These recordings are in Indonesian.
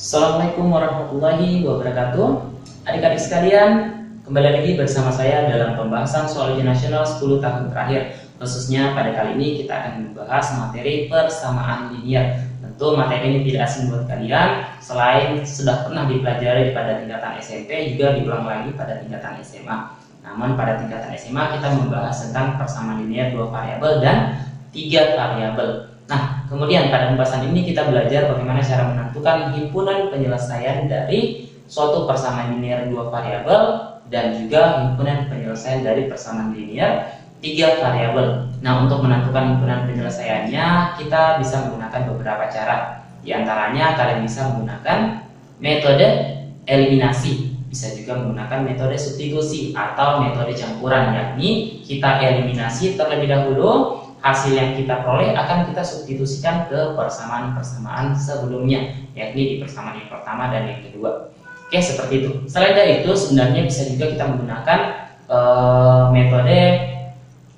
Assalamualaikum warahmatullahi wabarakatuh. Adik-adik sekalian, kembali lagi bersama saya dalam pembahasan soal ujian nasional 10 tahun terakhir. Khususnya pada kali ini kita akan membahas materi persamaan linear. Tentu materi ini tidak asing buat kalian, selain sudah pernah dipelajari pada tingkatan SMP, juga diulang lagi pada tingkatan SMA. Namun pada tingkatan SMA kita membahas tentang persamaan linear 2 variabel dan 3 variabel. Nah, kemudian pada pembahasan ini kita belajar bagaimana cara menentukan himpunan penyelesaian dari suatu persamaan linear 2 variabel dan juga himpunan penyelesaian dari persamaan linear 3 variabel. Nah, untuk menentukan himpunan penyelesaiannya kita bisa menggunakan beberapa cara. Di antaranya kalian bisa menggunakan metode eliminasi, bisa juga menggunakan metode substitusi atau metode campuran, yakni kita eliminasi terlebih dahulu, hasil yang kita peroleh akan kita substitusikan ke persamaan-persamaan sebelumnya, yakni di persamaan yang pertama dan yang kedua. Oke, seperti itu. Selain dari itu, sebenarnya bisa juga kita menggunakan metode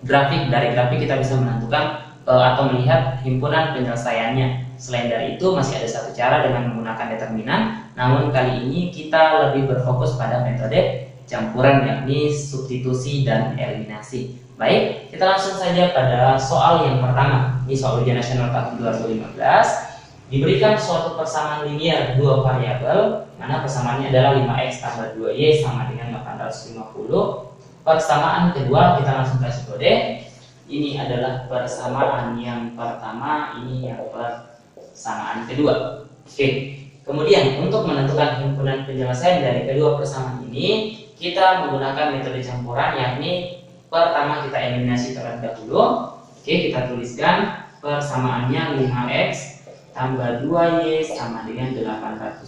grafik. Dari grafik kita bisa menentukan atau melihat himpunan penyelesaiannya. Selain dari itu, masih ada satu cara dengan menggunakan determinan. Namun kali ini kita lebih berfokus pada metode campuran, yakni substitusi dan eliminasi. Baik, kita langsung saja pada soal yang pertama. Ini soal ujian nasional tahun 2015. Diberikan suatu persamaan linear 2 variabel, mana persamaannya adalah 5x tambah 2y sama dengan 850. Persamaan kedua kita langsung kasih kode. Ini adalah persamaan yang pertama, ini yang persamaan kedua. Oke. Kemudian untuk menentukan himpunan penyelesaian dari kedua persamaan ini, kita menggunakan metode campuran, yakni pertama kita eliminasi terlebih dahulu. Oke, kita tuliskan persamaannya 5x tambah 2y sama dengan 850.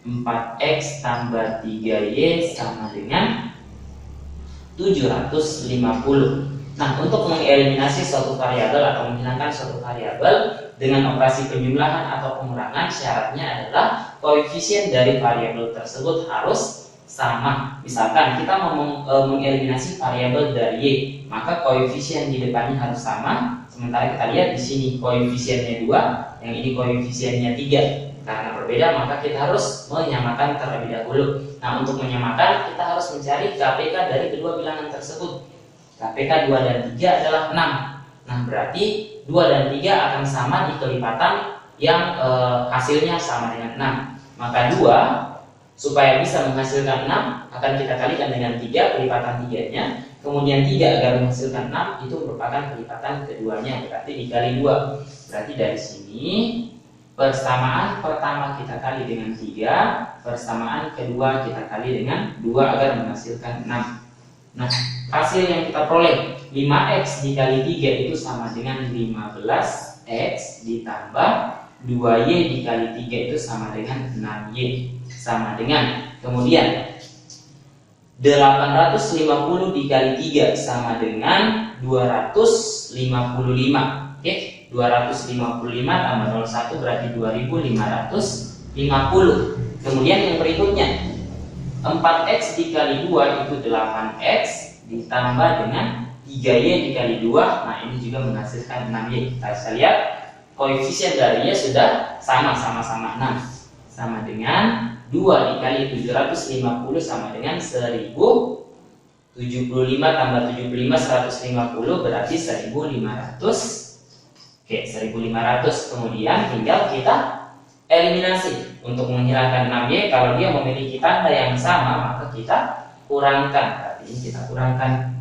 4x tambah 3y sama dengan 750. Nah, untuk mengeliminasi suatu variabel atau menghilangkan suatu variabel dengan operasi penjumlahan atau pengurangan, syaratnya adalah koefisien dari variabel tersebut harus sama. Misalkan kita mau mengeliminasi variabel dari y, maka koefisien di depannya harus sama. Sementara kita lihat di sini koefisiennya 2, yang ini koefisiennya 3. Karena berbeda, maka kita harus menyamakan terlebih dahulu. Nah, untuk menyamakan kita harus mencari KPK dari kedua bilangan tersebut. KPK 2 dan 3 adalah 6. Nah, berarti 2 dan 3 akan sama di kelipatan yang hasilnya sama dengan 6. Maka 2 supaya bisa menghasilkan 6 akan kita kalikan dengan 3, kelipatan 3-nya. Kemudian 3 agar menghasilkan 6 itu merupakan kelipatan keduanya, berarti dikali 2. Berarti dari sini persamaan pertama kita kali dengan 3, persamaan kedua kita kali dengan 2 agar menghasilkan 6. Nah, hasil yang kita peroleh 5x dikali 3 itu sama dengan 15x ditambah 2y dikali 3 itu sama dengan 6y, sama dengan, kemudian 850 dikali 3 sama dengan 255. Oke, 255 tambah 01 berarti 2550. Kemudian yang berikutnya 4x dikali 2 itu 8x ditambah dengan 3y dikali 2. Nah, ini juga menghasilkan 6y. Kita bisa lihat koefisien darinya sudah sama-sama 6, sama dengan 2 dikali 750 sama dengan 1075 tambah 75 150 berarti 1500. Oke, 1500. Kemudian tinggal kita eliminasi untuk menghilangkan 6y. Kalau dia memiliki tanda yang sama, maka kita kurangkan. Berarti ini kita kurangkan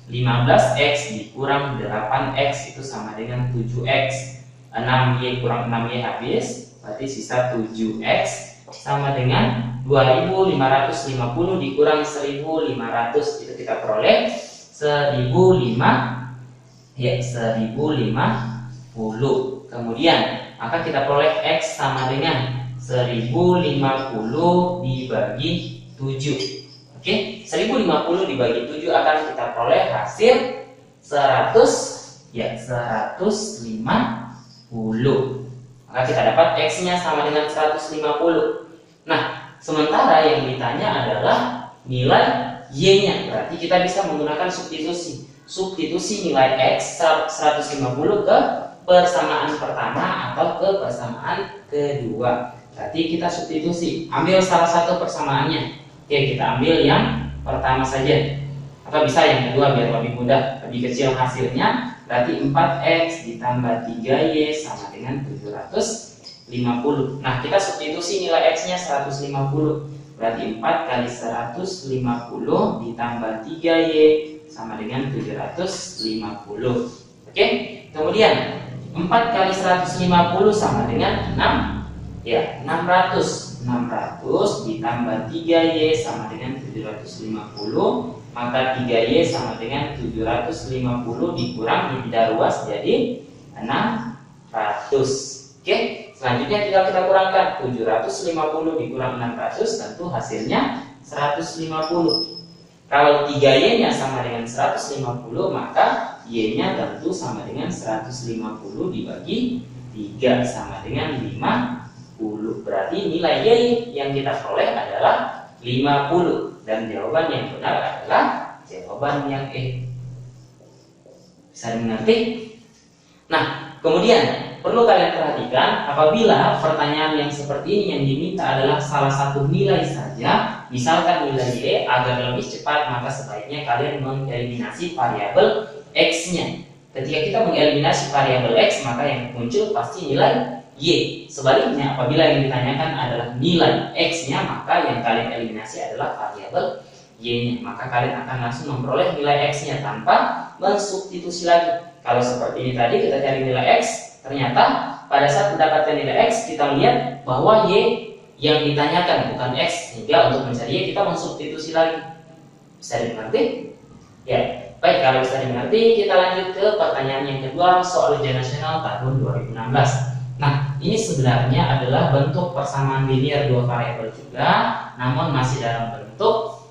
15x dikurang 8x itu sama dengan 7x. 6y kurang 6y habis, berarti sisa 7x sama dengan 2550 dikurang 1500, itu kita peroleh 1050. Kemudian maka kita peroleh x sama dengan 1050 dibagi 7. Oke, 1050 dibagi 7 akan kita peroleh hasil 100, 150. Maka kita dapat x-nya sama dengan 150. Nah, sementara yang ditanya adalah nilai y-nya. Berarti kita bisa menggunakan substitusi. Substitusi nilai x 150 ke persamaan pertama atau ke persamaan kedua. Berarti kita substitusi, ambil salah satu persamaannya. Oke, kita ambil yang pertama saja, atau bisa yang kedua biar lebih mudah, lebih kecil hasilnya. Berarti 4x ditambah 3y sama dengan 750. Nah, kita substitusi nilai x nya 150. Berarti 4 kali 150 ditambah 3y sama dengan 750. Oke, kemudian 4 kali 150 sama dengan 6, ya 600 ditambah 3y sama dengan 750, maka 3y sama dengan 750 dikurang tidak luas jadi 600. Oke, selanjutnya tinggal kita kurangkan 750 dikurang 600, tentu hasilnya 150. Kalau 3y nya sama dengan 150, maka y nya tentu sama dengan 150 dibagi 3 sama dengan 50. Berarti nilai y yang kita peroleh adalah 50, dan jawaban yang benar adalah jawaban yang E. Bisa dimengerti? Nah, kemudian perlu kalian perhatikan, apabila pertanyaan yang seperti ini yang diminta adalah salah satu nilai saja, misalkan nilai y, agar lebih cepat maka sebaiknya kalian mengeliminasi variabel x-nya. Ketika kita mengeliminasi variabel x, maka yang muncul pasti nilai y. Sebaliknya, apabila yang ditanyakan adalah nilai x-nya, maka yang kalian eliminasi adalah variabel y-nya. Maka kalian akan langsung memperoleh nilai x-nya tanpa mensubstitusi lagi. Kalau seperti ini tadi kita cari nilai x, ternyata pada saat mendapatkan nilai x kita lihat bahwa y yang ditanyakan bukan x, sehingga untuk mencari y kita mensubstitusi lagi. Bisa dimengerti? Ya, baik, kalau bisa dimengerti kita lanjut ke pertanyaan yang kedua, soal ujian nasional tahun 2016. Nah, ini sebenarnya adalah bentuk persamaan linear dua variabel juga, namun masih dalam bentuk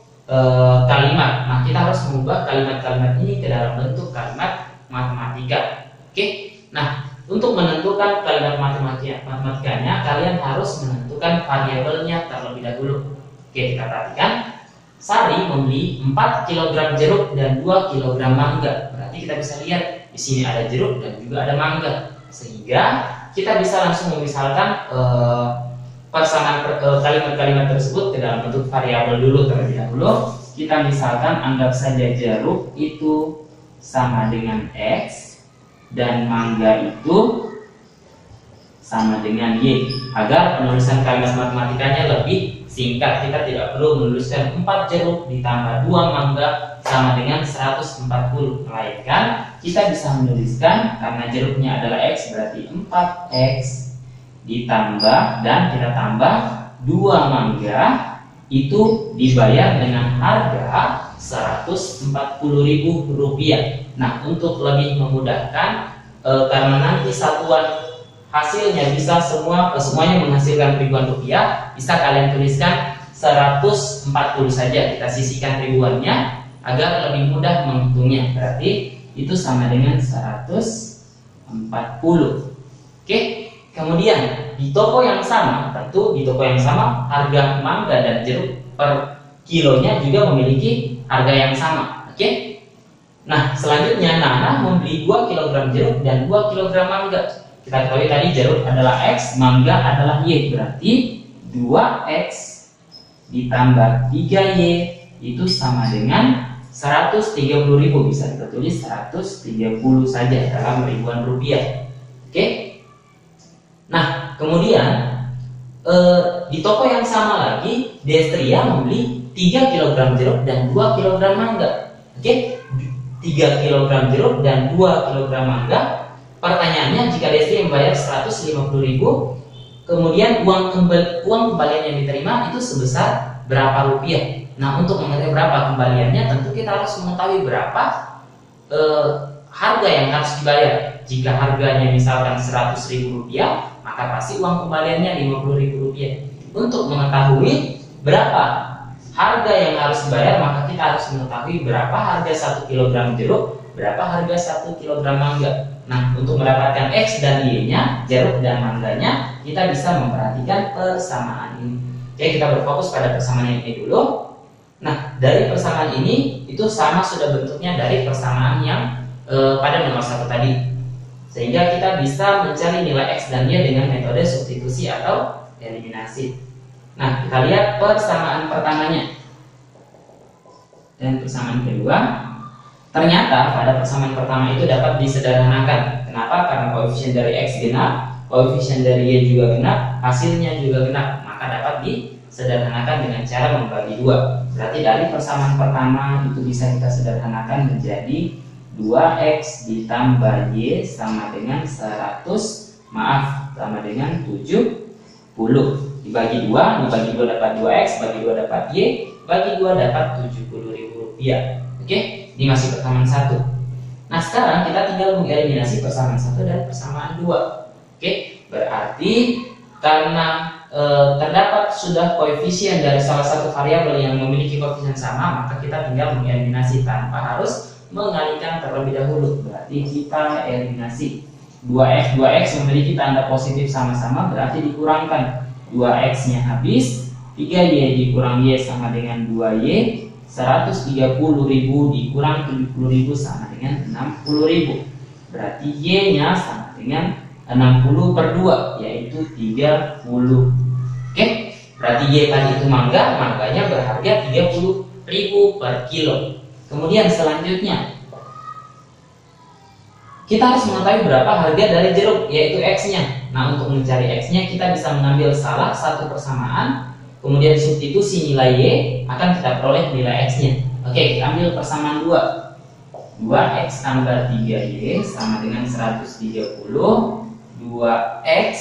kalimat. Nah, kita harus mengubah kalimat-kalimat ini ke dalam bentuk kalimat matematika. Oke. Nah, untuk menentukan kalimat matematikanya, kalian harus menentukan variabelnya terlebih dahulu. Oke, kita perhatikan. Sari membeli 4 kg jeruk dan 2 kg mangga. Berarti kita bisa lihat di sini ada jeruk dan juga ada mangga. Sehingga kita bisa langsung memisalkan persamaan kalimat-kalimat tersebut ke dalam bentuk variabel dulu terlebih dahulu. Kita misalkan anggap saja jeruk itu sama dengan x dan mangga itu sama dengan y. Agar penulisan kalimat matematikanya lebih singkat, kita tidak perlu menuliskan 4 jeruk ditambah 2 mangga sama dengan 140, melainkan kita bisa menuliskan, karena jeruknya adalah x, berarti 4x ditambah, dan kita tambah 2 mangga itu dibayar dengan harga Rp140.000. Nah, untuk lebih memudahkan, karena nanti satuan hasilnya bisa semuanya menghasilkan ribuan rupiah, bisa kalian tuliskan 140 saja, kita sisihkan ribuannya agar lebih mudah menghitungnya. Berarti itu sama dengan 140. Oke, kemudian di toko yang sama, tentu di toko yang sama harga mangga dan jeruk per kilonya juga memiliki harga yang sama. Oke. Nah, selanjutnya Nana membeli 2 kg jeruk dan 2 kg mangga. Kita ketahui tadi jeruk adalah x, mangga adalah y. Berarti 2x ditambah 3y itu sama dengan 130.000. Bisa kita tulis 130 saja dalam ribuan rupiah. Oke. Nah, kemudian di toko yang sama lagi Destria membeli 3 kg jeruk dan 2 kg mangga. Oke. 3 kg jeruk dan 2 kg mangga. Pertanyaannya, jika Destri membayar 150.000, kemudian uang kembalian yang diterima itu sebesar berapa rupiah? Nah, untuk mengetahui berapa kembaliannya, tentu kita harus mengetahui berapa harga yang harus dibayar. Jika harganya misalkan 100.000 rupiah, maka pasti uang kembaliannya 50.000 rupiah. Untuk mengetahui berapa harga yang harus dibayar, maka kita harus mengetahui berapa harga 1 kg jeruk, berapa harga 1 kg mangga. Nah, untuk mendapatkan X dan Y-nya, jeruk dan mangganya, kita bisa memperhatikan persamaan ini. Oke, kita berfokus pada persamaan yang ini dulu. Nah, dari persamaan ini, itu sama sudah bentuknya dari persamaan yang pada nomor 1 tadi. Sehingga kita bisa mencari nilai X dan Y dengan metode substitusi atau eliminasi. Nah, kita lihat persamaan pertamanya dan persamaan kedua. Ternyata pada persamaan pertama itu dapat disederhanakan. Kenapa? Karena koefisien dari X genap, koefisien dari Y juga genap, hasilnya juga genap, maka dapat disederhanakan dengan cara membagi dua. Berarti dari persamaan pertama itu bisa kita sederhanakan menjadi 2X ditambah Y sama dengan 100, sama dengan 70. Dibagi 2 dapat 2X, bagi 2 dapat Y, bagi 2 dapat Rp70.000. Oke, ini masih persamaan 1. Nah, sekarang kita tinggal mengeliminasi persamaan 1 dan persamaan 2. Oke, berarti karena terdapat sudah koefisien dari salah satu variabel yang memiliki koefisien sama, maka kita tinggal mengeliminasi tanpa harus mengalihkan terlebih dahulu. Berarti kita eliminasi 2x memiliki tanda positif sama-sama, berarti dikurangkan 2x nya habis, 3y dikurang y sama dengan 2y, 130.000 dikurang 70.000 sama dengan 60.000. Berarti y nya sama dengan 60/2, yaitu 30. Oke, berarti y tadi itu mangganya berharga 30.000 per kilo. Kemudian selanjutnya kita harus mengetahui berapa harga dari jeruk, yaitu X-nya. Nah, untuk mencari X-nya kita bisa mengambil salah satu persamaan, kemudian substitusi nilai Y, akan kita peroleh nilai X-nya. Oke, kita ambil persamaan 2. 2X tambah 3Y sama dengan 130. 2X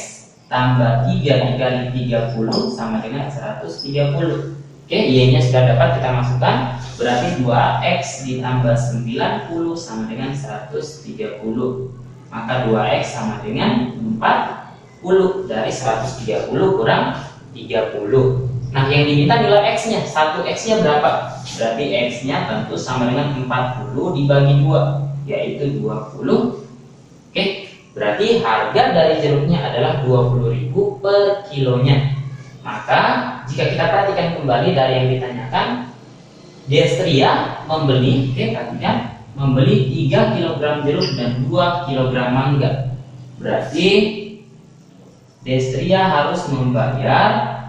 tambah 3 dikali 30 sama dengan 130. Oke, Y-nya sudah dapat kita masukkan. Berarti 2X ditambah 90 sama dengan 130. Maka 2X sama dengan 40. Dari 130 kurang 30. Nah, yang diminta nilai X-nya. 1X-nya berapa? Berarti X-nya tentu sama dengan 40 dibagi 2, yaitu 20. Oke, berarti harga dari jeruknya adalah 20.000 per kilonya. Maka jika kita perhatikan kembali dari yang ditanyakan, Destria membeli, perhatikan, membeli 3 kg jeruk dan 2 kg mangga. Berarti Destria harus membayar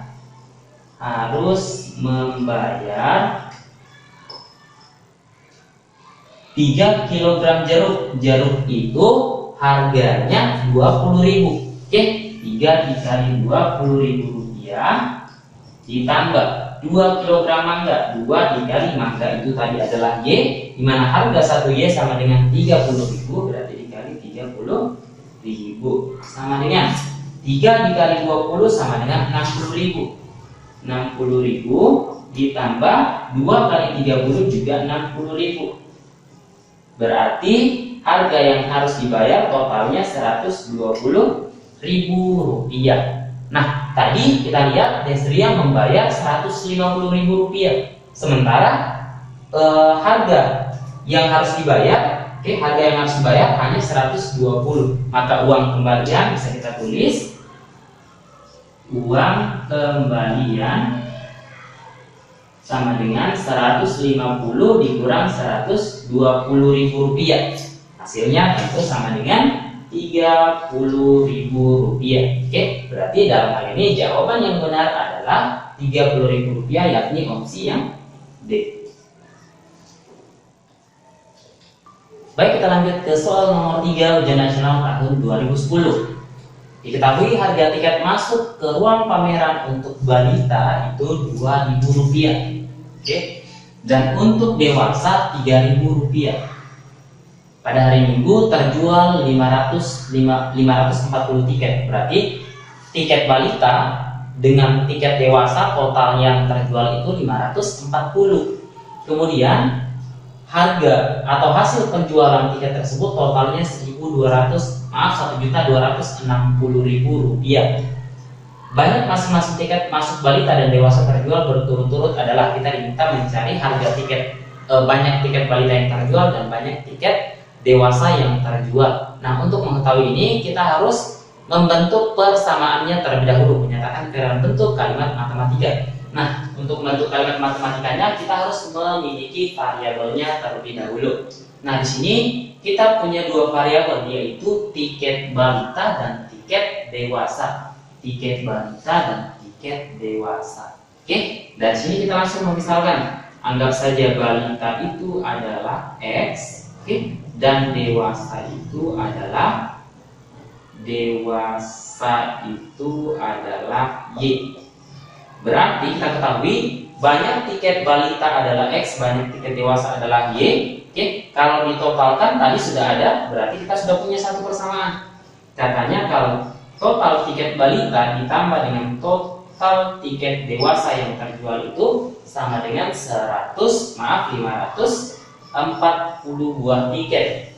3 kg jeruk. Jeruk itu harganya 20.000. Oke, 3 dikali 20.000 rupiah ditambah 2 kg mangga. 2 dikali mangga itu tadi adalah Y, dimana harga 1 Y sama dengan 30.000, berarti dikali 30.000 sama dengan 3 dikali 20 sama dengan 60.000. 60.000 ditambah 2 kali 30 juga 60.000. Berarti harga yang harus dibayar totalnya 120.000 rupiah. Nah, tadi kita lihat Destria membayar 150.000 rupiah. Sementara harga yang harus dibayar, harga yang harus dibayar hanya 120. Maka uang kembalian bisa kita tulis, uang kembalian sama dengan 150 dikurang 120.000 rupiah. Hasilnya tentu sama dengan 30.000 rupiah. Oke, berarti dalam hal ini jawaban yang benar adalah 30.000 rupiah, yakni opsi yang D. Baik, kita lanjut ke soal nomor 3 ujian nasional tahun 2010. Diketahui harga tiket masuk ke ruang pameran untuk balita itu Rp2.000. Oke, dan untuk dewasa Rp3.000. Pada hari Minggu terjual 540 tiket. Berarti tiket balita dengan tiket dewasa total yang terjual itu 540. Kemudian harga atau hasil penjualan tiket tersebut totalnya 1.260.000 rupiah. Banyak masing-masing tiket masuk balita dan dewasa terjual berturut-turut adalah kita diminta mencari harga tiket, banyak tiket balita yang terjual dan banyak tiket dewasa yang terjual. Nah, untuk mengetahui ini kita harus membentuk persamaannya terlebih dahulu, menyatakan ke dalam bentuk kalimat matematika. Nah, untuk membentuk kalimat matematikanya kita harus memiliki variabelnya terlebih dahulu. Nah, di sini kita punya dua variabel, yaitu tiket balita dan tiket dewasa. tiket balita dan tiket dewasa. Oke, dari sini kita langsung memisalkan. Anggap saja balita itu adalah X, oke, dan dewasa itu adalah Y. Berarti kita ketahui banyak tiket balita adalah X, banyak tiket dewasa adalah Y. Oke, kalau ditotalkan tadi sudah ada, berarti kita sudah punya satu persamaan. Katanya kalau total tiket balita ditambah dengan total tiket dewasa yang terjual itu sama dengan 540 buah tiket.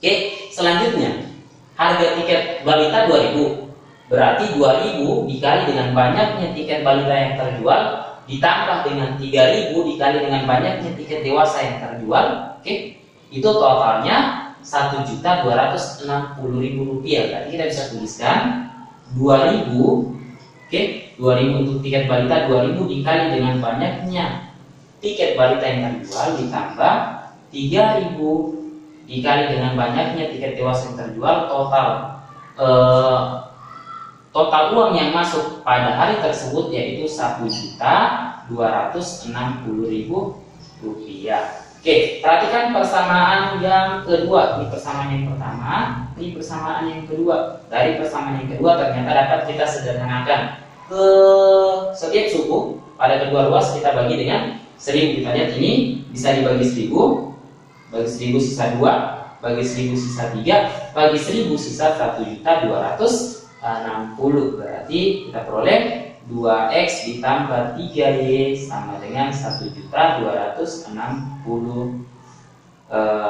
Oke, selanjutnya harga tiket balita 2000. Berarti 2000 dikali dengan banyaknya tiket balita yang terjual ditambah dengan 3000 dikali dengan banyaknya tiket dewasa yang terjual. Oke, itu totalnya Rp1.260.000. Berarti kita bisa tuliskan 2000. Oke, 2000 untuk tiket balita, 2000 dikali dengan banyaknya tiket balita yang terjual ditambah 3000 dikali dengan banyaknya tiket dewasa yang terjual. Total uang yang masuk pada hari tersebut yaitu Rp1.260.000. Oke, perhatikan persamaan yang kedua. Ini persamaan yang pertama, ini persamaan yang kedua. Dari persamaan yang kedua ternyata dapat kita sederhanakan. Ke setiap suku pada kedua ruas kita bagi dengan 1000. Kita lihat ini bisa dibagi 1000, bagi 1000 sisa 2, bagi 1000 sisa 3, bagi 1000 sisa 1.260. Berarti kita peroleh 2x ditambah 3y sama dengan 1.260.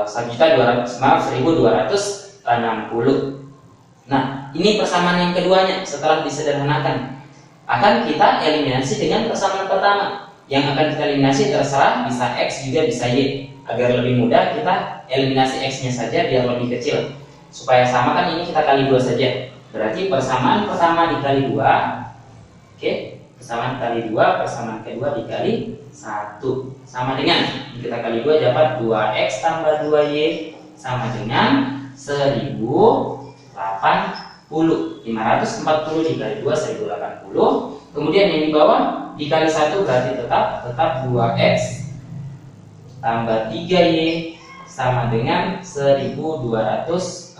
1.260. Nah, ini persamaan yang keduanya. Setelah disederhanakan, akan kita eliminasi dengan persamaan pertama. Yang akan kita eliminasi terserah, bisa x juga bisa y. Agar lebih mudah kita eliminasi x-nya saja biar lebih kecil. Supaya sama kan ini kita kali 2 saja. Berarti persamaan pertama dikali 2. Oke, persamaan kali 2, persamaan kedua dikali 1 sama dengan, kita kali 2 dapat 2x tambah 2y sama dengan 1080. 540 dikali 2 1080. Kemudian yang di bawah dikali 1 berarti tetap 2x tambah 3y sama dengan 1260.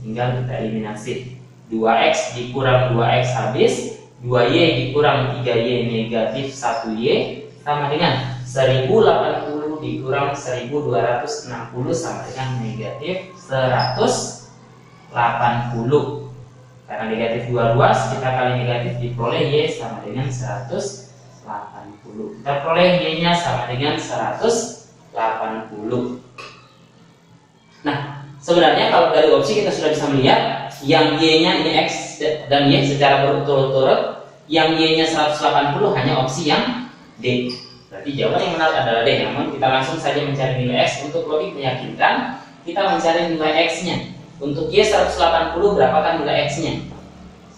Tinggal kita eliminasi. 2x dikurang 2x habis, 2y dikurang 3y negatif 1y sama dengan 1080 dikurang 1260 sama dengan negatif 180. Karena negatif 2 ruas, kita kali negatif diperoleh y sama dengan 180. Kita peroleh y nya sama dengan 180. Nah, sebenarnya kalau dari opsi kita sudah bisa melihat yang y-nya ini x dan y secara berturut-turut. Yang y-nya 180 hanya opsi yang D. Berarti jawaban yang benar adalah D. Namun kita langsung saja mencari nilai x. Untuk lebih meyakinkan, kita mencari nilai x-nya. Untuk y 180 berapakah nilai x-nya?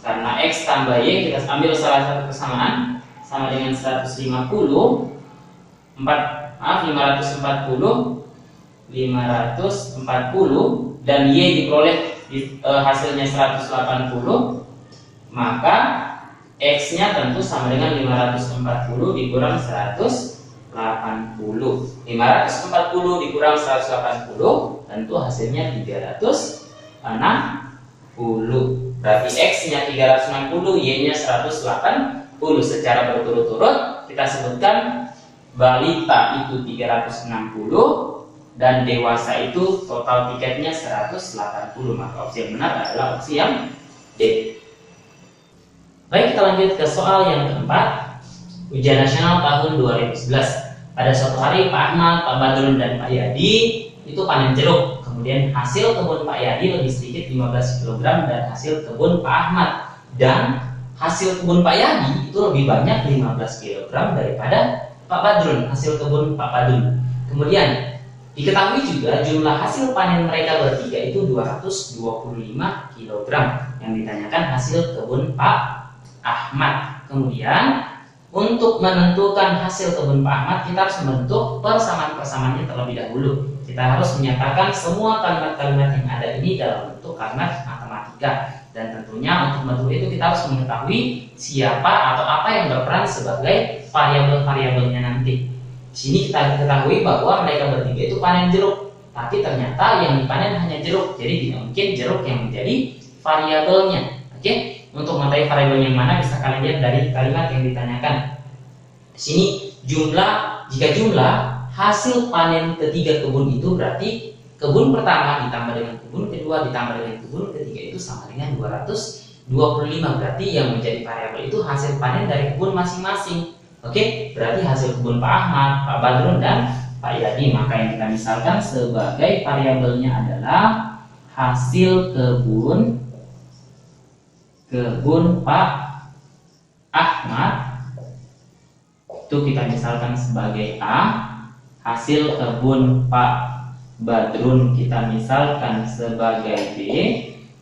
Karena x tambah y, kita ambil salah satu persamaan sama dengan 540 dan y diperoleh hasilnya 180, maka x-nya tentu sama dengan 540 dikurang 180. 540 dikurang 180 tentu hasilnya 360. Berarti x-nya 360, y-nya 180. Secara berturut-turut kita sebutkan balita itu 360 dan dewasa itu total tiketnya 180. Maka opsi yang benar adalah opsi yang D. Baik, kita lanjut ke soal yang keempat. Ujian nasional tahun 2011. Pada suatu hari Pak Ahmad, Pak Badrun, dan Pak Yadi itu panen jeruk. Kemudian hasil kebun Pak Yadi lebih sedikit 15 kg dan hasil kebun Pak Ahmad. Dan hasil kebun Pak Yadi itu lebih banyak 15 kg daripada Pak Badrun, hasil kebun Pak Badrun. Kemudian diketahui juga jumlah hasil panen mereka bertiga itu 225 kg. Yang ditanyakan hasil kebun Pak Ahmad. Kemudian untuk menentukan hasil kebun Pak Ahmad, kita harus membentuk persamaan-persamaannya terlebih dahulu. Kita harus menyatakan semua kalimat-kalimat yang ada ini dalam bentuk kalimat matematika. Dan tentunya untuk membentuk itu kita harus mengetahui siapa atau apa yang berperan sebagai variabel-variabelnya nanti. Di sini kita ketahui bahwa mereka bertiga itu panen jeruk, tapi ternyata yang dipanen hanya jeruk, jadi tidak mungkin jeruk yang menjadi variabelnya. Oke, untuk mengetahui variabel yang mana bisa kalian lihat dari kalimat yang ditanyakan. Di sini jika jumlah hasil panen ketiga kebun itu berarti kebun pertama ditambah dengan kebun kedua ditambah dengan kebun ketiga itu sama dengan 225. Berarti yang menjadi variabel itu hasil panen dari kebun masing-masing. Oke, berarti hasil kebun Pak Ahmad, Pak Badrun, dan Pak Yadi. Maka yang kita misalkan sebagai variabelnya adalah hasil kebun Pak Ahmad. Itu kita misalkan sebagai A. Hasil kebun Pak Badrun kita misalkan sebagai B,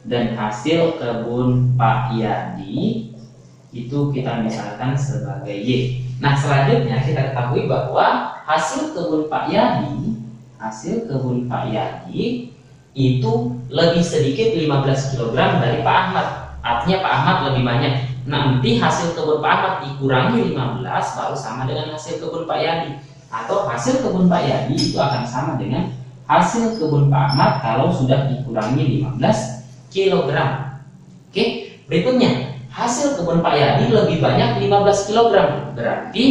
dan hasil kebun Pak Yadi itu kita misalkan sebagai Y. Nah, selanjutnya kita ketahui bahwa hasil kebun Pak Yadi itu lebih sedikit 15 kg dari Pak Ahmad. Artinya Pak Ahmad lebih banyak. Nanti hasil kebun Pak Ahmad dikurangi 15 baru sama dengan hasil kebun Pak Yadi. Atau hasil kebun Pak Yadi itu akan sama dengan hasil kebun Pak Ahmad kalau sudah dikurangi 15 kg. Oke, berikutnya hasil kebun Pak Yadi lebih banyak 15 kg. Berarti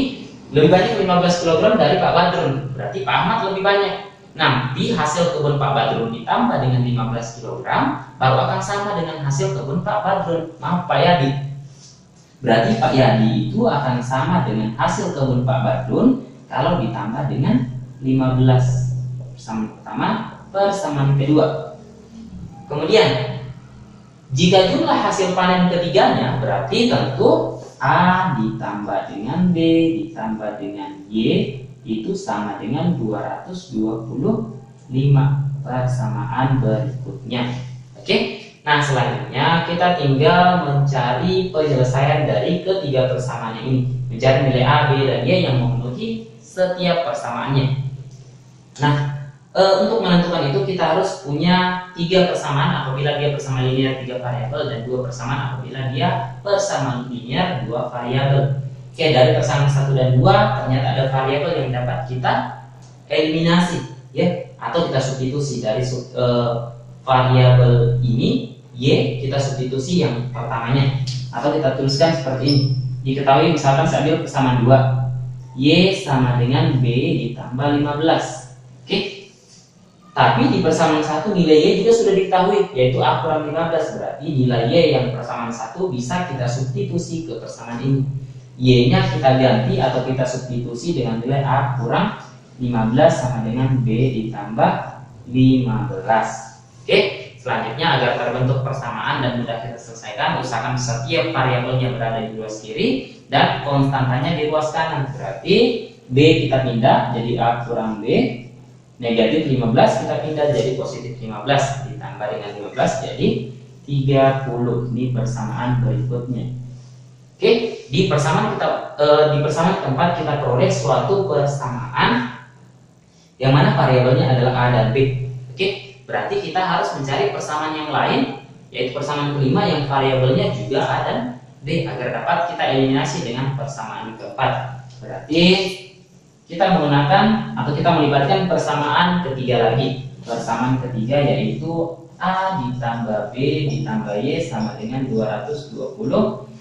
lebih banyak 15 kg dari Pak Badrun. Berarti Pak Ahmad lebih banyak. Nanti hasil kebun Pak Badrun ditambah dengan 15 kg baru akan sama dengan hasil kebun Pak Badrun. Maaf, Pak Yadi. Berarti Pak Yadi itu akan sama dengan hasil kebun Pak Badrun kalau ditambah dengan 15. Persamaan pertama, persamaan kedua. Kemudian jika jumlah hasil panen ketiganya berarti tentu A ditambah dengan B ditambah dengan Y itu sama dengan 225. Persamaan berikutnya. Oke. Nah, selanjutnya kita tinggal mencari penyelesaian dari ketiga persamaannya ini, mencari nilai A, B, dan Y yang memenuhi setiap persamaannya. Nah, untuk menentukan itu kita harus punya 3 persamaan apabila dia persamaan linear 3 variabel dan 2 persamaan apabila dia persamaan linear 2 variabel. Oke, dari persamaan 1 dan 2 ternyata ada variabel yang dapat kita eliminasi, ya, atau kita substitusi. Dari variabel ini Y kita substitusi yang pertamanya, atau kita tuliskan seperti ini. Diketahui misalkan saya ambil persamaan 2, Y sama dengan B ditambah 15. Oke. Tapi di persamaan 1 nilai Y juga sudah diketahui, yaitu A kurang 15. Berarti nilai Y yang persamaan 1 bisa kita substitusi ke persamaan ini. Y-nya kita ganti atau kita substitusi dengan nilai A kurang 15 sama dengan B ditambah 15. Oke, selanjutnya agar terbentuk persamaan dan mudah kita selesaikan, usahakan setiap variabelnya berada di ruas kiri dan konstantanya di ruas kanan. Berarti B kita pindah jadi A kurang B, negatif 15 kita pindah jadi positif 15, ditambah dengan 15 jadi 30. Ini persamaan berikutnya. Oke, di persamaan tempat kita peroleh suatu persamaan yang mana variabelnya adalah A dan B. Oke, berarti kita harus mencari persamaan yang lain, yaitu persamaan kelima yang variabelnya juga A dan B agar dapat kita eliminasi dengan persamaan keempat. Berarti kita menggunakan atau kita melibatkan persamaan ketiga lagi. Persamaan ketiga yaitu A ditambah B ditambah Y sama dengan 225.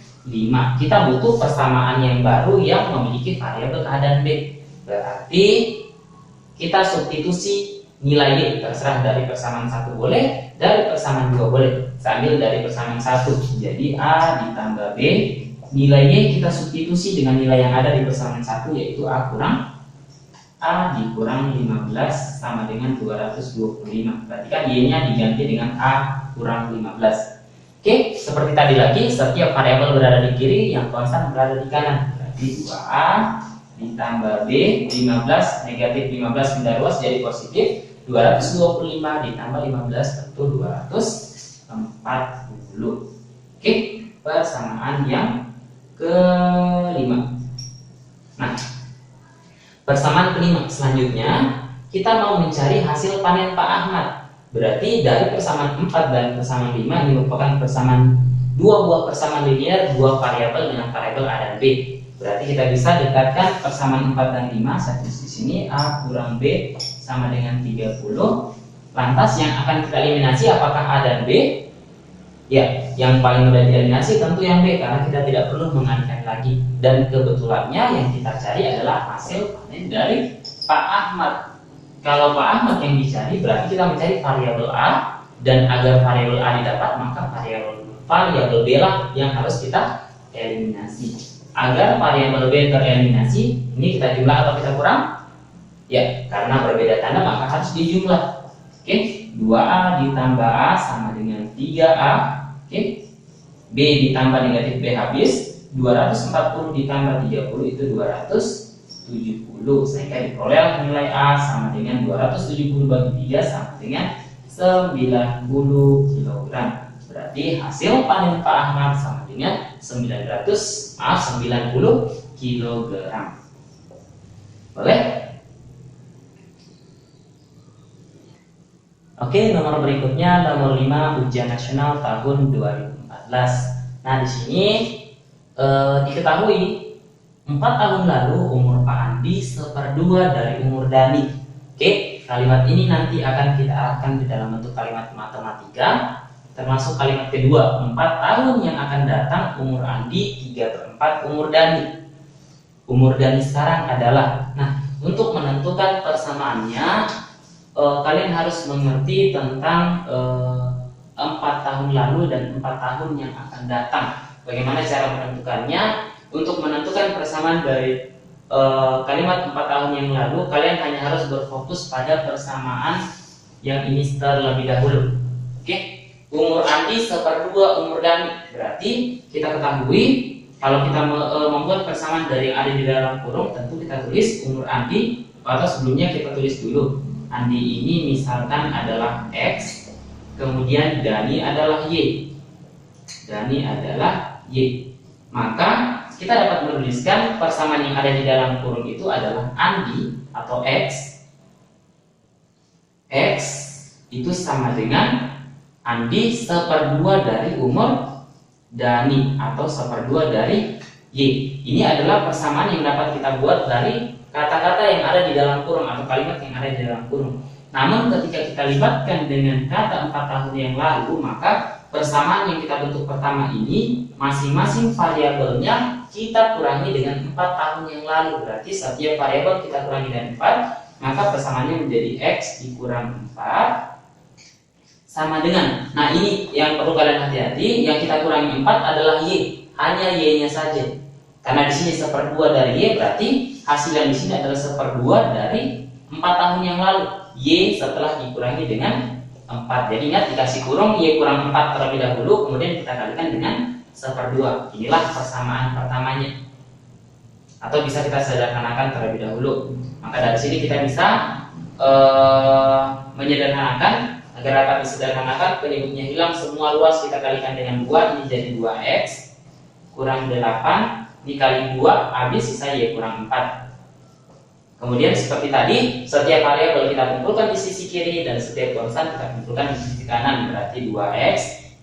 Kita butuh persamaan yang baru yang memiliki variabel A dan B. Berarti kita substitusi nilai Y, terserah dari persamaan 1 boleh, dari persamaan 2 boleh. Saya ambil dari persamaan 1, jadi A ditambah B, nilai Y kita substitusi dengan nilai yang ada di persamaan 1 yaitu A dikurang 15 sama dengan 225. Berarti kan Y-nya diganti dengan A kurang 15. Oke, seperti tadi lagi, setiap variabel berada di kiri, yang konstan berada di kanan. Berarti 2A ditambah B, 15, negatif 15 pindah ruas jadi positif, 225 ditambah 15 tentu 240. Oke, persamaan yang kelima. Nah, persamaan kelima selanjutnya kita mau mencari hasil panen Pak Ahmad. Berarti dari persamaan 4 dan persamaan 5 ini merupakan persamaan dua buah persamaan linear, dua variabel dengan variabel A dan B. Berarti kita bisa dekatkan persamaan 4 dan 5. Saya tulis di sini A kurang B sama dengan 30. Lantas yang akan kita eliminasi apakah A dan B? Ya, yang paling mudah dieliminasi tentu yang B, karena kita tidak perlu mengalihkan lagi. Dan kebetulannya yang kita cari adalah hasil panen dari Pak Ahmad. Kalau Pak Ahmad yang dicari, berarti kita mencari variabel A, dan agar variabel A didapat maka variabel B lah yang harus kita eliminasi. Agar variabel B tereliminasi, ini kita jumlah atau kita kurang? Ya, karena berbeda tanda maka harus dijumlah. Oke, 2A ditambah A sama dengan 3A. Oke, B ditambah negatif B habis, 240 ditambah 30 itu 270, sehingga diperoleh nilai A sama dengan 270 bagi 3 sama dengan 90 kg. Berarti hasil panen Pak Ahmad sama dengan 90 kg. Boleh? Oke, nomor berikutnya nomor 5 ujian nasional tahun 2014. Nah, di sini diketahui 4 tahun lalu umur Pak Andi 1/2 dari umur Dani. Oke, kalimat ini nanti akan kita arahkan di dalam bentuk kalimat matematika, termasuk kalimat kedua, 4 tahun yang akan datang umur Andi 3/4 umur Dani. Umur Dani sekarang adalah, nah, untuk menentukan persamaannya kalian harus mengerti tentang 4 tahun lalu dan 4 tahun yang akan datang. Bagaimana cara menentukannya? Untuk menentukan persamaan dari kalimat 4 tahun yang lalu, kalian hanya harus berfokus pada persamaan yang ini terlebih dahulu. Oke, umur Andi 1/2 umur Dani. Berarti kita ketahui kalau kita membuat persamaan dari yang ada di dalam kurung, tentu kita tulis umur Andi, atau sebelumnya kita tulis dulu Andi ini misalkan adalah X, kemudian Dani adalah Y. Dani adalah Y. Maka kita dapat menuliskan persamaan yang ada di dalam kurung itu adalah Andi atau X. X itu sama dengan Andi 1/2 dari umur Dani atau 1/2 dari Y. Ini adalah persamaan yang dapat kita buat dari kata-kata yang ada di dalam kurung atau kalimat yang ada di dalam kurung. Namun ketika kita libatkan dengan kata 4 tahun yang lalu, maka persamaan yang kita bentuk pertama ini masing-masing variabelnya kita kurangi dengan 4 tahun yang lalu. Berarti setiap variabel kita kurangi dengan 4, maka persamaannya menjadi X dikurang 4 sama dengan, nah ini yang perlu kalian hati-hati, yang kita kurangi 4 adalah Y, hanya Y nya saja. Karena di sini 1/2 dari Y, berarti hasil yang di sini adalah 1/2 dari 4 tahun yang lalu. Y setelah dikurangi dengan 4. Jadi ingat, dikasih kurung Y kurang 4 terlebih dahulu, kemudian kita kalikan dengan 1/2. Inilah persamaan pertamanya. Atau bisa kita sederhanakan terlebih dahulu. Maka dari sini kita bisa menyederhanakan. Agar dapat disederhanakan, penyebutnya hilang, semua luas kita kalikan dengan 2, ini jadi 2X kurang 8 dikali 2, habis sisa Y kurang 4. Kemudian seperti tadi, setiap variabel kita kumpulkan di sisi kiri dan setiap konstan kita kumpulkan di sisi kanan. Berarti 2X,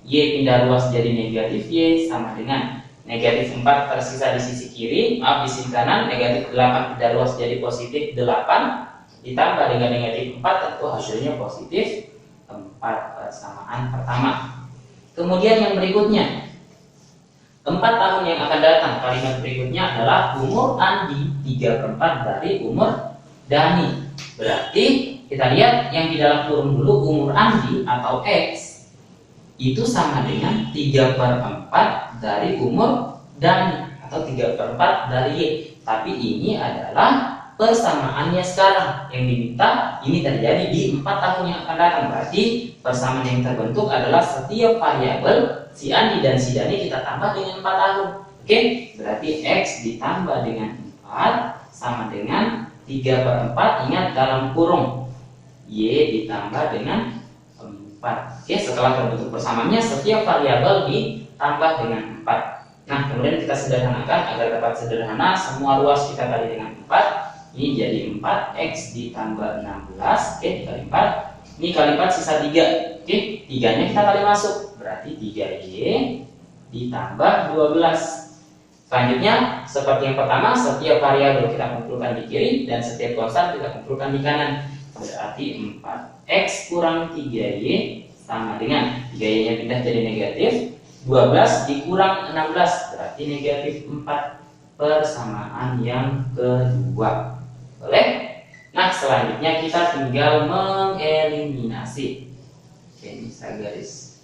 Y pindah luas jadi negatif Y sama dengan negatif 4 tersisa di sisi kiri, maaf di sisi kanan, negatif 8 pindah luas jadi positif 8 ditambah dengan negatif 4, tentu hasilnya positif 4, persamaan pertama. Kemudian yang berikutnya, 4 tahun yang akan datang, kalimat berikutnya adalah umur Andi 3/4 dari umur Dani. Berarti kita lihat yang di dalam kurung dulu, umur Andi atau X itu sama dengan 3/4 dari umur Dani atau 3/4 dari Y. Tapi ini adalah persamaannya sekarang, yang diminta ini terjadi di 4 tahun yang akan datang. Berarti persamaan yang terbentuk adalah setiap variabel si Andi dan si Dani kita tambah dengan 4 tahun. Oke, berarti X ditambah dengan 4 sama dengan 3/4. Ingat dalam kurung, Y ditambah dengan 4. Oke, setelah terbentuk persamaannya setiap variabel ditambah dengan 4. Nah, kemudian kita sederhanakan agar dapat sederhana, semua luas kita kali dengan 4. Ini jadi 4X ditambah 16, oke, dikali 4 Ini kali 4 sisa 3. Oke, 3-nya kita kali masuk. Berarti 3Y ditambah 12. Selanjutnya, seperti yang pertama, setiap variabel kita kumpulkan di kiri dan setiap konstan kita kumpulkan di kanan. Berarti 4X kurang 3Y sama dengan 3Y-nya pindah jadi negatif. 12 dikurang 16 berarti negatif 4. Persamaan yang kedua. Boleh? Nah, selanjutnya kita tinggal mengeliminasi. Oke, ini saya garis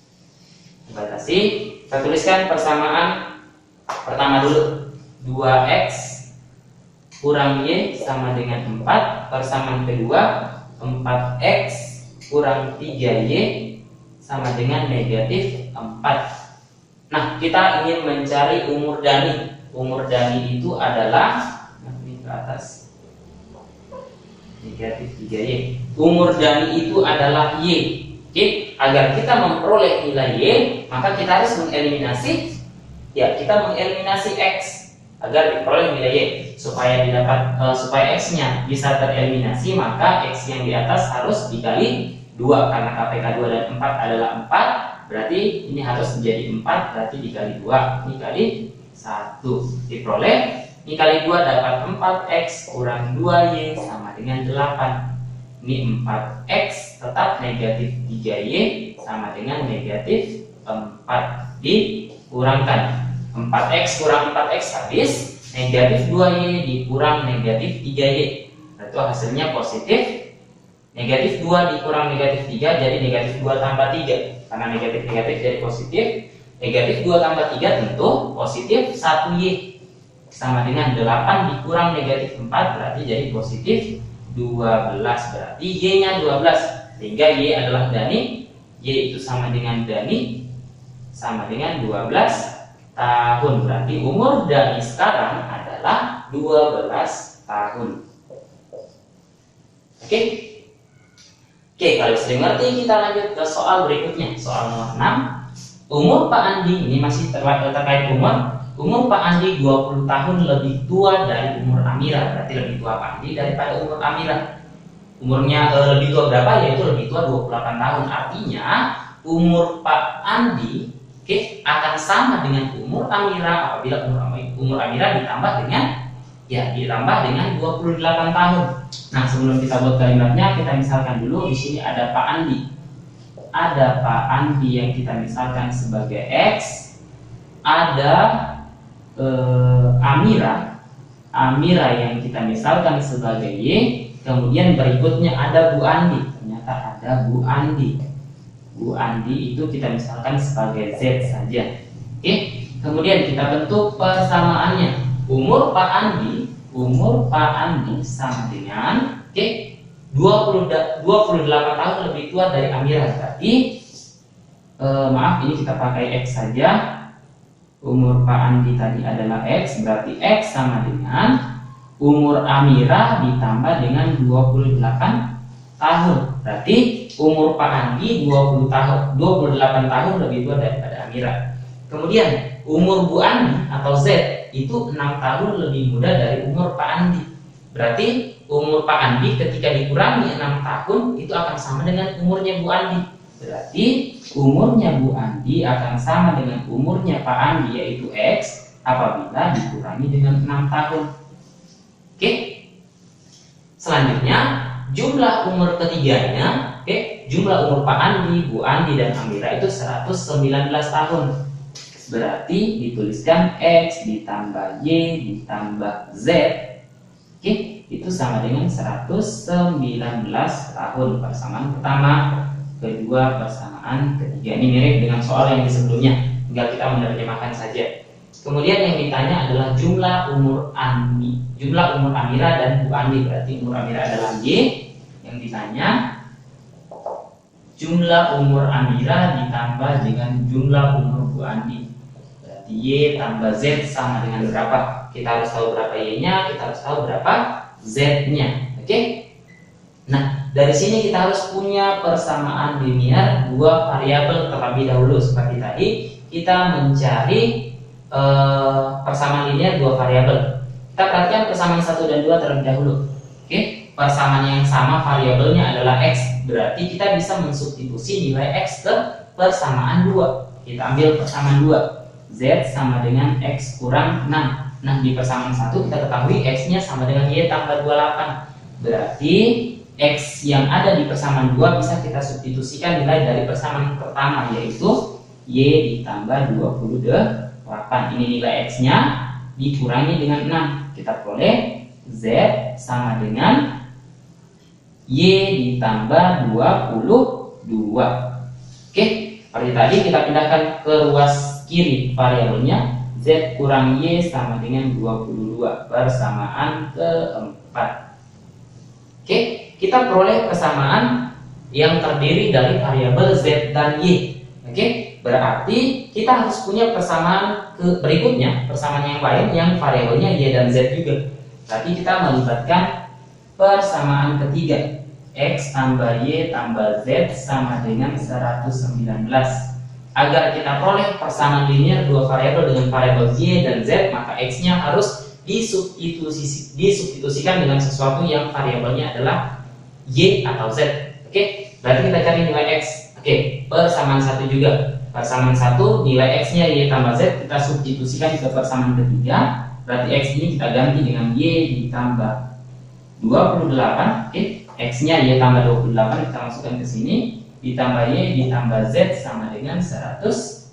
batasi. Kita tuliskan persamaan pertama dulu. 2X kurang Y sama dengan 4. Persamaan kedua 4X kurang 3Y sama dengan negatif 4. Nah, kita ingin mencari umur Dani. Umur Dani itu adalah ini ke atas negatif 3Y. Umur Dani itu adalah Y. Oke, agar kita memperoleh nilai Y, maka kita harus mengeliminasi, ya, kita mengeliminasi X agar diperoleh nilai Y. Supaya supaya X-nya bisa tereliminasi, maka X yang di atas harus dikali 2 karena KPK 2 dan 4 adalah 4. Berarti ini harus menjadi 4, berarti dikali 2. Ini kali 1 diperoleh. Ini kali 2 dapat 4X kurang 2Y sama dengan 8. Ini 4X tetap negatif 3Y sama dengan negatif 4. Dikurangkan 4X kurang 4X habis, negatif 2Y dikurang negatif 3Y. Itu hasilnya positif. Negatif 2 dikurang negatif 3 jadi negatif 2 tambah 3. Karena negatif-negatif jadi positif. Negatif 2 tambah 3 tentu positif 1Y sama dengan 8 dikurang negatif 4 berarti jadi positif 12. Berarti Y-nya 12 sehingga Y adalah Dani. Y itu sama dengan Dani sama dengan 12 tahun. Berarti umur Dani sekarang adalah 12 tahun. Oke. Oke, kalau sudah ngerti kita lanjut ke soal berikutnya. Soal nomor 6. Umur Pak Andi, ini masih terkait umur. Umur Pak Andi 20 tahun lebih tua dari umur Amira. Berarti lebih tua Pak Andi daripada umur Amira. Umurnya lebih tua berapa? Yaitu lebih tua 28 tahun. Artinya umur Pak Andi akan sama dengan umur Amira apabila umur Amira ditambah dengan 28 tahun. Nah, sebelum kita buat kalimatnya, kita misalkan dulu di sini ada Pak Andi. Ada Pak Andi yang kita misalkan sebagai X. Ada Amira yang kita misalkan sebagai Y. Kemudian berikutnya ada Bu Andi. Ternyata ada Bu Andi. Bu Andi itu kita misalkan sebagai Z saja. Oke. Kemudian kita bentuk persamaannya. Umur Pak Andi sama dengan 28 tahun lebih tua dari Amira. Berarti maaf, ini kita pakai X saja. Umur Pak Andi tadi adalah X, berarti X sama dengan umur Amira ditambah dengan 28 tahun. Berarti umur Pak Andi 28 tahun lebih tua daripada Amira. Kemudian umur Bu Andi atau Z itu 6 tahun lebih muda dari umur Pak Andi. Berarti umur Pak Andi ketika dikurangi 6 tahun itu akan sama dengan umurnya Bu Andi. Berarti umurnya Bu Andi akan sama dengan umurnya Pak Andi yaitu X apabila dikurangi dengan 6 tahun. Oke. Selanjutnya jumlah umur ketiganya, jumlah umur Pak Andi, Bu Andi dan Amira itu 119 tahun. Berarti dituliskan X ditambah Y ditambah Z, itu sama dengan 119 tahun. Persamaan pertama, kedua, persamaan ketiga. Ini mirip dengan soal yang di sebelumnya, tinggal kita menerjemahkan saja. Kemudian yang ditanya adalah jumlah umur Amira dan Bu Andi. Berarti umur Amira adalah Y. Yang ditanya jumlah umur Amira ditambah dengan jumlah umur Bu Andi. Berarti Y tambah Z sama dengan berapa? Kita harus tahu berapa Y-nya, kita harus tahu berapa Z-nya. Oke? Nah, dari sini kita harus punya persamaan linear dua variabel terlebih dahulu. Seperti tadi, kita mencari persamaan linear dua variabel. Kita perhatikan persamaan 1 dan 2 terlebih dahulu. Oke? persamaan yang sama variabelnya adalah X. Berarti kita bisa mensubstitusi nilai X ke persamaan 2. Kita ambil persamaan 2. Z sama dengan X kurang 6. Nah, di persamaan 1 kita ketahui X-nya sama dengan Y tambah 28. Berarti X yang ada di persamaan 2 bisa kita substitusikan nilai dari persamaan pertama, yaitu Y ditambah 28. Ini nilai X-nya dikurangi dengan 6. Kita peroleh Z sama dengan Y ditambah 22. Oke, seperti tadi kita pindahkan ke ruas kiri variabelnya. Z kurang Y sama dengan 22, persamaan keempat. Oke, kita peroleh persamaan yang terdiri dari variabel Z dan Y. Oke, berarti kita harus punya persamaan berikutnya, persamaan yang lain yang variabelnya Y dan Z juga. Berarti kita melibatkan persamaan ketiga. X tambah Y tambah Z sama dengan 119. Agar kita peroleh persamaan linear dua variabel dengan variabel Y dan Z, maka X-nya harus disubstitusikan dengan sesuatu yang variabelnya adalah Y atau Z. Oke, berarti kita cari nilai X. Oke, persamaan 1 juga. Persamaan 1 nilai X-nya Y tambah Z kita substitusikan ke persamaan ketiga. Berarti X ini kita ganti dengan Y ditambah 28. Oke, X-nya Y tambah 28 kita masukkan ke sini, ditambah Y ditambah Z sama dengan 119.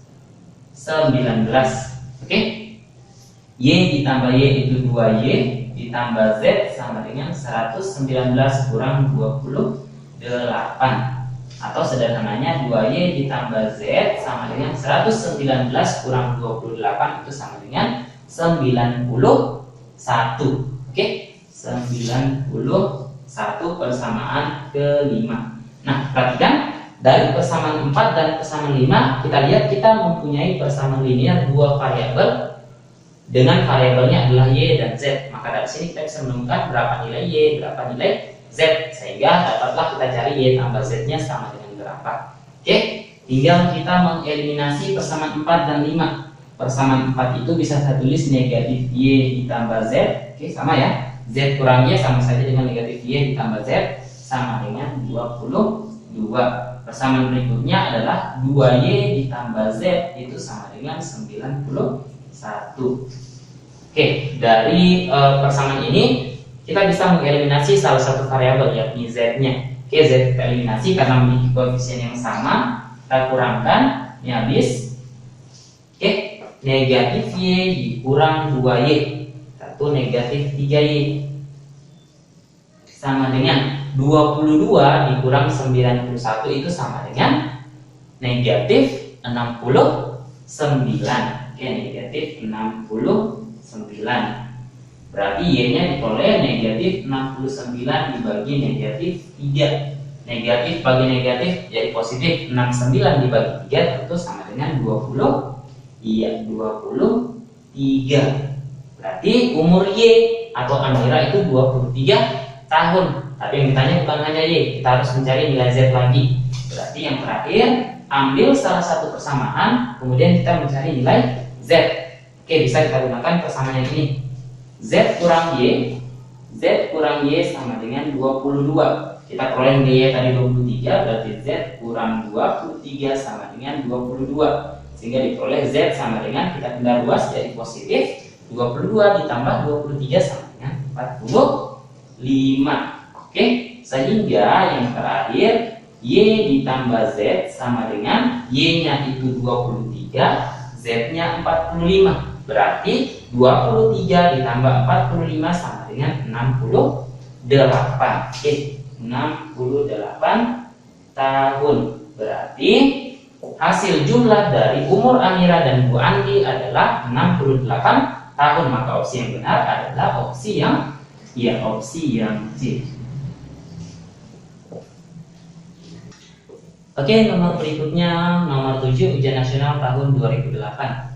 Oke, Y ditambah Y itu 2Y ditambah Z sama dengan 119 kurang 28. Atau sederhananya 2Y ditambah Z sama dengan 119 kurang 28 itu sama dengan 91. Oke, 91 persamaan kelima. Nah, perhatikan dari persamaan 4 dan persamaan 5 kita lihat kita mempunyai persamaan linear dua variabel dengan variabelnya adalah Y dan Z. Maka dari sini kita bisa menemukan berapa nilai Y, berapa nilai Z, sehingga dapatlah kita cari Y tambah Z-nya sama dengan berapa. Oke, tinggal kita mengeliminasi persamaan 4 dan 5. Persamaan 4 itu bisa saya tulis negatif Y ditambah Z. Oke, sama ya. Z kurang Y sama saja dengan negatif Y ditambah Z sama dengan 22. Persamaan berikutnya adalah 2Y ditambah Z itu sama dengan 91. Oke, dari persamaan ini kita bisa mengeliminasi salah satu variabel yakni Z-nya. Oke, Z kita eliminasi karena memiliki koefisien yang sama. Kita kurangkan, ini habis. Oke, negatif Y dikurang 2Y, satu negatif 3Y sama dengan 22 dikurang 91 itu sama dengan negatif 69. Oke, negatif 69. Berarti Y-nya diperoleh negatif 69 dibagi negatif 3. Negatif bagi negatif jadi positif. 69 dibagi 3 tentu sama dengan 20. Iya, 23. Berarti umur Y atau Amira itu 23 tahun. Tapi yang ditanya bukan hanya Y, kita harus mencari nilai Z lagi. Berarti yang terakhir, ambil salah satu persamaan, kemudian kita mencari nilai Z. Oke, bisa kita gunakan persamaan yang ini. Z kurang Y sama dengan 22. Kita peroleh nilai Y tadi 23, berarti Z kurang 23 sama dengan 22. Sehingga diperoleh Z sama dengan, kita pindah ruas jadi positif, 22 ditambah 23 sama dengan 45. Oke, sehingga yang terakhir Y ditambah Z sama dengan Y-nya itu 23, Z-nya 45. Berarti 23 ditambah 45 sama dengan 68. Oke, 68 tahun. Berarti hasil jumlah dari umur Amira dan Bu Andi adalah 68 tahun. Maka opsi yang benar adalah opsi yang C. Oke, nomor berikutnya nomor 7 ujian nasional tahun 2008.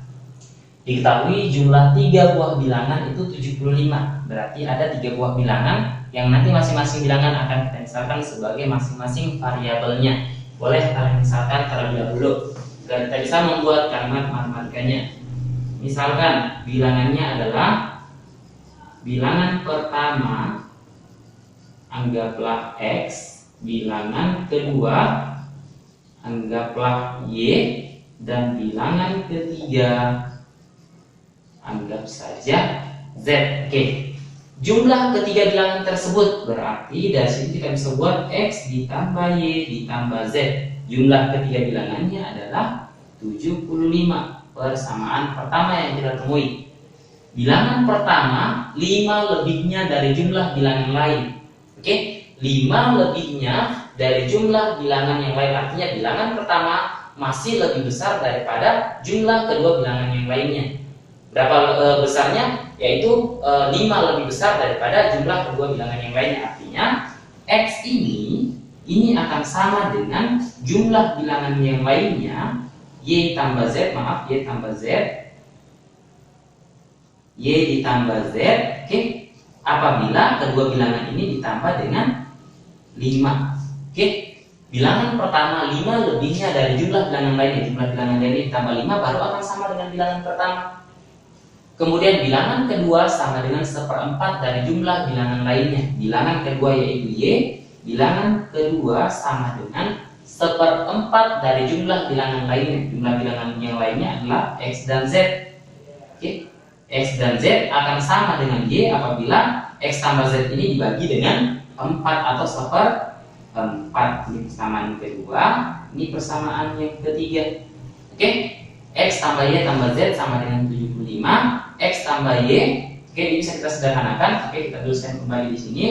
Diketahui jumlah 3 buah bilangan itu 75. Berarti ada 3 buah bilangan yang nanti masing-masing bilangan akan kita misalkan sebagai masing-masing variabelnya. Boleh kalian misalkan terlebih dahulu agar kita bisa membuat kalimat matematikanya. Misalkan bilangannya adalah bilangan pertama anggaplah X, bilangan kedua anggaplah Y, dan bilangan ketiga anggap saja Z. Oke. Jumlah ketiga bilangan tersebut berarti dari sini kita bisa buat X ditambah Y ditambah Z. Jumlah ketiga bilangannya adalah 75. Persamaan pertama yang kita temui. Bilangan pertama 5 lebihnya dari jumlah bilangan lain. Oke, 5 lebihnya dari jumlah bilangan yang lain. Artinya bilangan pertama masih lebih besar daripada jumlah kedua bilangan yang lainnya. Berapa besarnya? Yaitu 5 lebih besar daripada jumlah kedua bilangan yang lainnya. Artinya X ini akan sama dengan jumlah bilangan yang lainnya, Y tambah Z, Y tambah Z, Y ditambah Z. Oke, apabila kedua bilangan ini ditambah dengan 5. Oke, bilangan pertama 5 lebihnya dari jumlah bilangan lainnya. Jumlah bilangan lainnya ditambah 5 baru akan sama dengan bilangan pertama. Kemudian bilangan kedua sama dengan 1/4 dari jumlah bilangan lainnya. Bilangan kedua yaitu Y. Bilangan kedua sama dengan 1/4 dari jumlah bilangan lainnya. Jumlah bilangan yang lainnya adalah X dan Z. Oke, X dan Z akan sama dengan Y apabila X tambah Z ini dibagi dengan 4 atau 1/4. Ini persamaan kedua, ini persamaan yang ketiga. Oke, X tambah Y tambah Z sama dengan 75. X tambah Y, oke, ini bisa kita sederhanakan. Oke, kita tuliskan kembali di sini.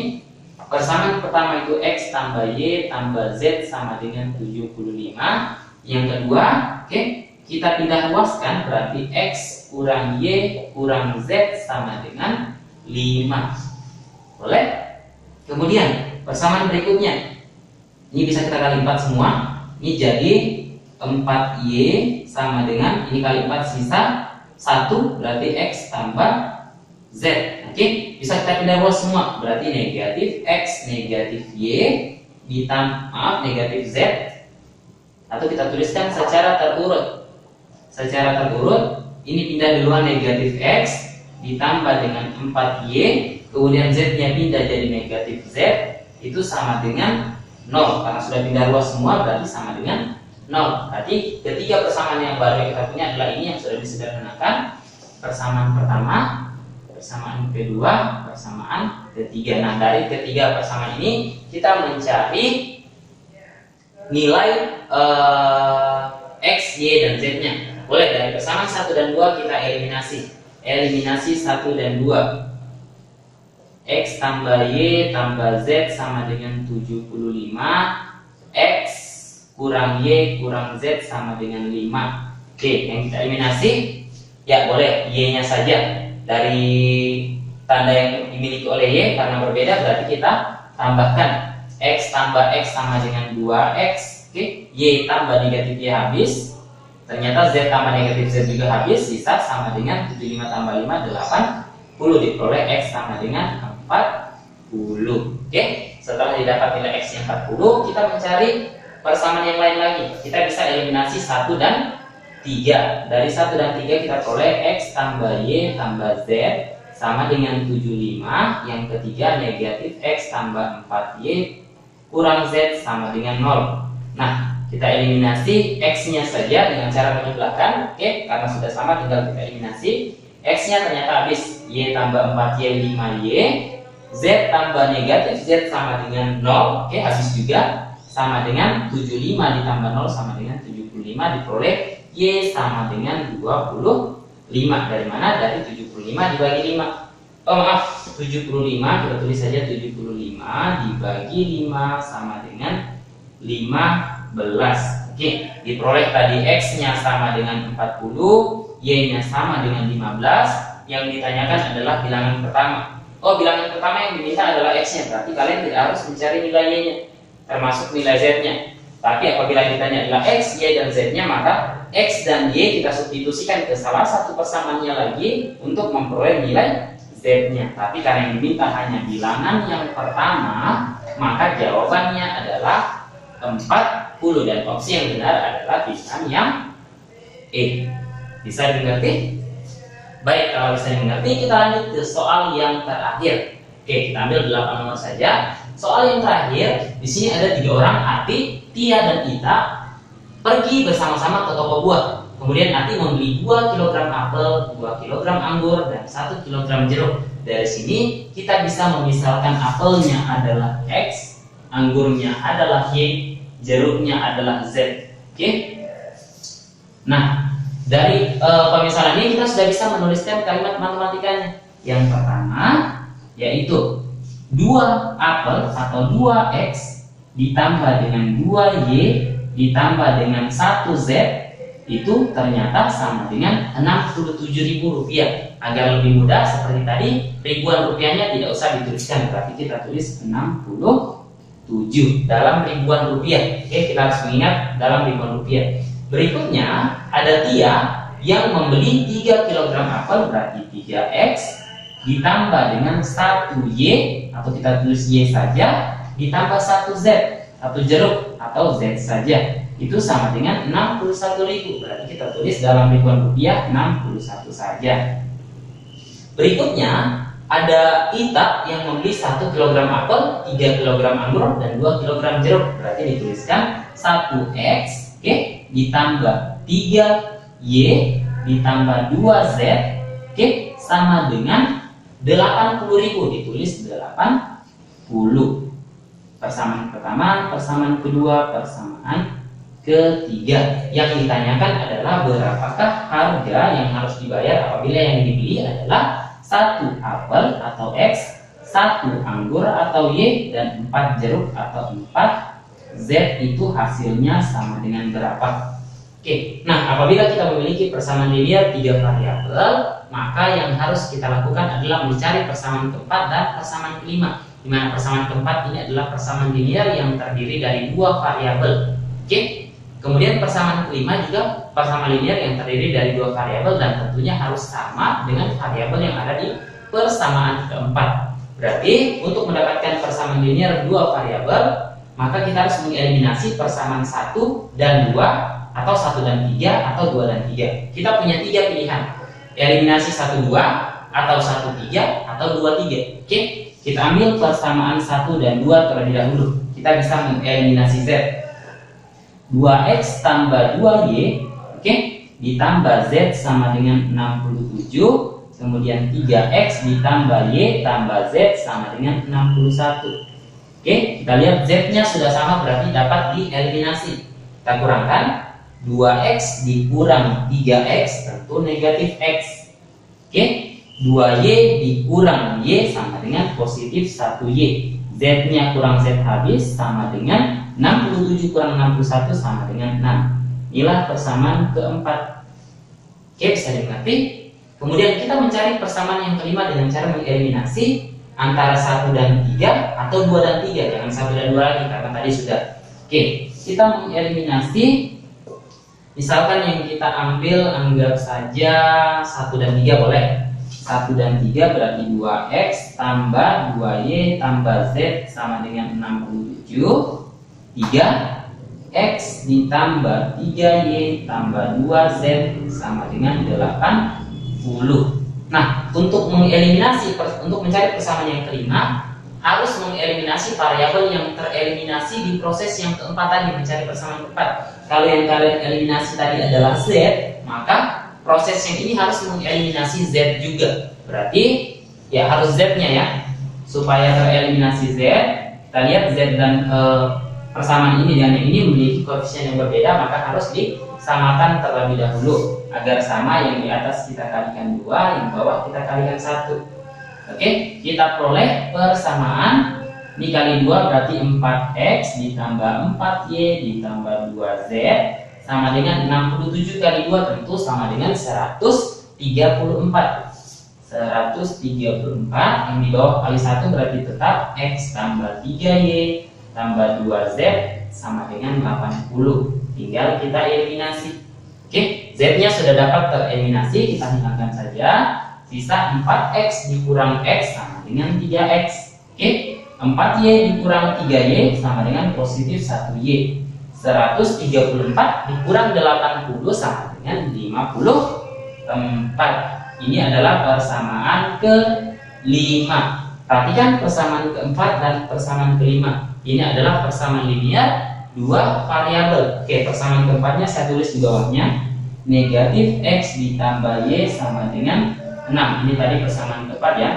Persamaan pertama itu X tambah Y tambah Z sama dengan 75. Yang kedua, oke, kita pindah luaskan, berarti X kurang Y kurang Z sama dengan 5. Boleh? Kemudian persamaan berikutnya, ini bisa kita kali 4 semua. Ini jadi 4Y sama dengan, ini kali 4 sisa 1, berarti X tambah Z. Oke, bisa kita pindah luas semua, berarti negatif X negatif Y ditambah negatif Z, atau kita tuliskan secara terurut. Secara terurut, ini pindah duluan negatif X ditambah dengan 4Y, kemudian Z-nya pindah jadi negatif Z, itu sama dengan 0. Karena sudah pindah luas semua, berarti sama dengan 0. Berarti ketiga persamaan yang baru yang kita punya adalah ini yang sudah disederhanakan. Persamaan pertama, persamaan kedua, persamaan ketiga. Nah, dari ketiga persamaan ini kita mencari nilai X, Y, dan Z-nya. Boleh dari persamaan 1 dan 2 kita eliminasi. Eliminasi 1 dan 2. X tambah Y tambah Z sama dengan 75. X kurang Y kurang Z sama dengan 5. Oke, yang kita eliminasi, ya boleh Y-nya saja. Dari tanda yang dimiliki oleh Y karena berbeda, berarti kita tambahkan X tambah X sama dengan 2X. Oke, Y tambah negatif Y habis. Ternyata Z tambah negatif Z juga habis. Sisa sama dengan 75 tambah 5, 80. Diperoleh X sama dengan 40. Oke, setelah didapat nilai X yang 40, kita mencari persamaan yang lain lagi. Kita bisa eliminasi 1 dan 3. Dari 1 dan 3 kita peroleh X tambah Y tambah Z sama dengan 75. Yang ketiga negatif X tambah 4Y kurang Z sama dengan 0. Nah, kita eliminasi X-nya saja dengan cara menyebelahkan. Oke, karena sudah sama tinggal kita eliminasi. X-nya ternyata habis. Y tambah 4Y 5Y. Z tambah negatif Z sama dengan 0. Oke, habis juga. Sama dengan 75 ditambah 0 sama dengan 75, diperoleh Y sama dengan 25. Dari mana? Dari 75 dibagi 5. Oh maaf, 75, kita tulis saja 75 dibagi 5 sama dengan 15. Oke, diperoleh tadi X-nya sama dengan 40, Y-nya sama dengan 15. Yang ditanyakan adalah bilangan pertama. Oh, bilangan pertama yang diminta adalah X-nya, berarti kalian tidak harus mencari nilai Y-nya, termasuk nilai Z-nya. Tapi apabila ditanya adalah X, Y, dan Z-nya, maka X dan Y kita substitusikan ke salah satu persamaannya lagi untuk memperoleh nilai Z-nya. Tapi karena yang diminta hanya bilangan yang pertama, maka jawabannya adalah 40 dan opsi yang benar adalah pilihan yang E. Bisa dimengerti? Baik, kalau bisa dimengerti, kita lanjut ke soal yang terakhir. Oke, kita ambil 8 nomor saja. soal yang terakhir, di sini ada 3 orang, Ati, Tia, dan Ita pergi bersama-sama ke toko buah. Kemudian Ati membeli 2 kg apel, 2 kg anggur, dan 1 kg jeruk. Dari sini kita bisa memisalkan apelnya adalah X, anggurnya adalah Y, jeruknya adalah Z. Oke? Nah, dari pemisalan ini kita sudah bisa menuliskan kalimat matematikanya. Yang pertama yaitu 2 apel atau 2X ditambah dengan 2Y ditambah dengan 1Z itu ternyata sama dengan Rp67.000. Agar lebih mudah seperti tadi, ribuan rupiahnya tidak usah dituliskan, berarti kita tulis 67 dalam ribuan rupiah. Oke, kita harus mengingat dalam ribuan rupiah. Berikutnya ada Tia yang membeli 3 kg apel, berarti 3X ditambah dengan 1Y atau kita tulis Y saja ditambah 1Z atau jeruk atau Z saja, itu sama dengan 61.000, berarti kita tulis dalam ribuan rupiah 61 saja. Berikutnya ada Ita yang membeli 1 kg apel, 3 kg anggur, dan 2 kg jeruk, berarti dituliskan 1X ditambah 3Y ditambah 2Z sama dengan 80.000, ditulis 80. Persamaan pertama, persamaan kedua, persamaan ketiga. Yang ditanyakan adalah berapakah harga yang harus dibayar apabila yang dibeli adalah 1 apel atau X, 1 anggur atau Y, dan 4 jeruk atau 4Z, itu hasilnya sama dengan berapa? Oke, nah apabila kita memiliki persamaan linear 3 variabel, maka yang harus kita lakukan adalah mencari persamaan keempat dan persamaan kelima. Di mana persamaan keempat ini adalah persamaan linear yang terdiri dari 2 variabel. Oke. Kemudian persamaan kelima juga persamaan linear yang terdiri dari 2 variabel dan tentunya harus sama dengan variabel yang ada di persamaan keempat. Berarti untuk mendapatkan persamaan linear 2 variabel, maka kita harus mengeliminasi persamaan 1 dan 2 atau 1 dan 3 atau 2 dan 3. Kita punya 3 pilihan. Eliminasi 1 2 atau 1 3 atau 2 3. Oke. Kita ambil persamaan 1 dan 2 terlebih dahulu. Kita bisa mengeliminasi Z. 2X tambah 2Y, ditambah Z sama dengan 67. Kemudian 3X ditambah Y tambah Z sama dengan 61. Kita lihat Z-nya sudah sama, berarti dapat dieliminasi. Kita kurangkan 2X dikurang 3X, tentu negatif X. 2Y dikurang Y sama dengan positif 1Y. Z-nya kurang Z habis sama dengan 67 kurang 61 sama dengan 6. Inilah persamaan keempat. Bisa dimengerti? Kemudian kita mencari persamaan yang kelima dengan cara mengeliminasi antara 1 dan 3 atau 2 dan 3. Jangan 1 dan 2 lagi karena tadi sudah. Kita mengeliminasi. Misalkan yang kita ambil, anggap saja 1 dan 3 boleh. 1 dan 3 berarti 2X tambah 2Y tambah Z sama dengan 67. 3X ditambah 3Y tambah 2Z sama dengan 80. Nah, untuk mengeliminasi, untuk mencari persamaan yang kelima, harus mengeliminasi variabel yang tereliminasi di proses yang keempat tadi, mencari persamaan keempat. Kalau yang kalian eliminasi tadi adalah Z, maka proses yang ini harus mengeliminasi Z juga. Berarti ya harus Z-nya ya. Supaya tereliminasi Z, kita lihat Z dan persamaan ini dan yang ini memiliki koefisien yang berbeda, maka harus disamakan terlebih dahulu agar sama. Yang di atas kita kalikan 2, yang bawah kita kalikan 1. Kita peroleh persamaan ini kali 2 berarti 4X ditambah 4Y ditambah 2Z sama dengan 67 kali 2 tentu sama dengan 134. 134 yang di bawah kali 1 berarti tetap X tambah 3Y tambah 2Z sama dengan 80. Tinggal kita eliminasi. Z-nya sudah dapat tereliminasi, kita hilangkan saja. Sisa 4X dikurang X sama dengan 3X. 4Y dikurang 3Y sama dengan positif 1Y. 134 dikurang 80 sama dengan 54. Ini adalah persamaan ke-5. Perhatikan persamaan keempat dan persamaan kelima. Ini adalah persamaan linear dua variabel. Oke, persamaan keempatnya saya tulis di bawahnya. Negatif X ditambah Y sama dengan 6. Ini tadi persamaan keempat ya.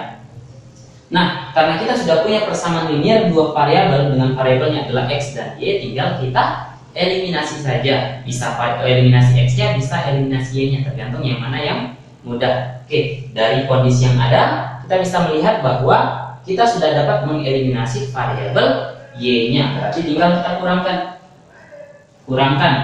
Nah, karena kita sudah punya persamaan linear dua variabel dengan variabelnya adalah X dan Y, tinggal kita eliminasi saja. Bisa eliminasi X-nya, bisa eliminasi Y-nya, tergantung yang mana yang mudah. Oke, dari kondisi yang ada, kita bisa melihat bahwa kita sudah dapat mengeliminasi variabel Y-nya. Berarti tinggal kita kurangkan